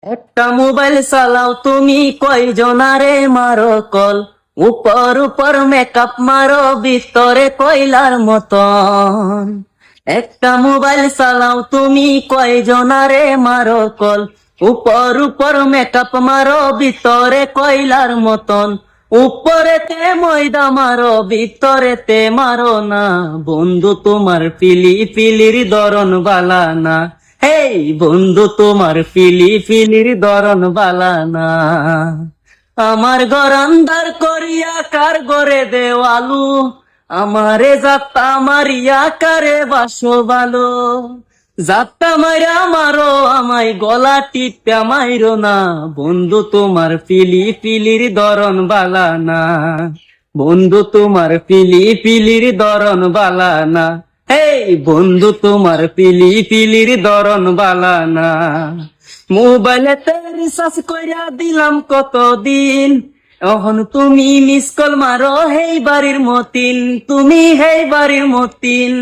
একটা মোবাইল চালাও তুমি কয়জনারে মারো কল, উপর উপর মেকআপ মারো ভিতরে কয়লার মতন। একটা মোবাইল চালাও তুমি কয়জনারে মারো কল, উপর উপর মেকআপ মারো ভিতরে কয়লার মতন। উপরেতে ময়দা মারো ভিতরেতে মারো না, বন্ধু তোমার পিলি পিলির দরন বালা না। হেই বন্ধু তোমার পিলি পিলির দরন বালা না। আমার ঘর আন্ধার করিয়া কার গড়ে দেওয়ালু, আমারে যাত্তা মারিয়া কারে বাসো ভালো। যাত্তা মাইরা মারো আমায় গলা টিপা মাইরো না, বন্ধু তোমার পিলি পিলির দরন বালা না। বন্ধু তোমার পিলি পিলির দরন বালা না। এই বন্ধু তোমার পিলি পিলির দরন বালা না। মোবাইলেতে রিচার্জ কইরা দিলাম কতদিন, এখন তুমি মিস কল মারো হেই বাড়ির মতিন, তুমি হেই বাড়ির মতিন।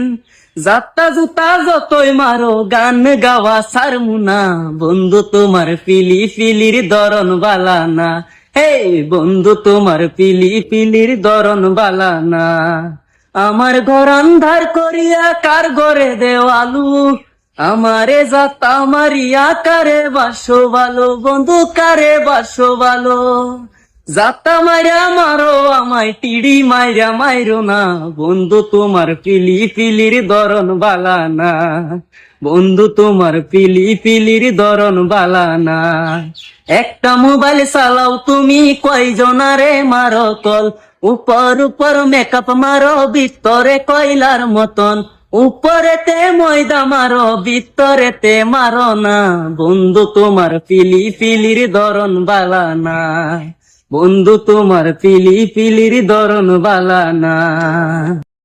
যাত্তা জুতা যতই মারো গান গাওয়া সারমুনা, বন্ধু তোমার পিলি পিলির দরন বালা না। হেই বন্ধু তোমার পিলি পিলির দরন বালা না। আমার ঘর আন্ধার করিয়া কার ঘরে দেওয়ালু, আমারে যাত্তা মারিয়া কারে বাসো ভালো, বন্ধু কারে বাসো ভালো। যাত্তা মাইরা মারো আমায় টিড়ি মাইরা মাইরো না, বন্ধু তোমার পিলি পিলির দরন বালা না। বন্ধু তোমার পিলি পিলির দরন বালা না। একটা মোবাইল চালাও তুমি কয়জনারে মারো কল, উপর উপর মেকআপ মারো ভিতরে কয়লার মতন। উপরেতে ময়দা মারো ভিতরেতে মারো না, বন্ধু তোমার পিলি পিলির দরন বালা না। বন্ধু তোমার পিলি পিলির দরন বালা না।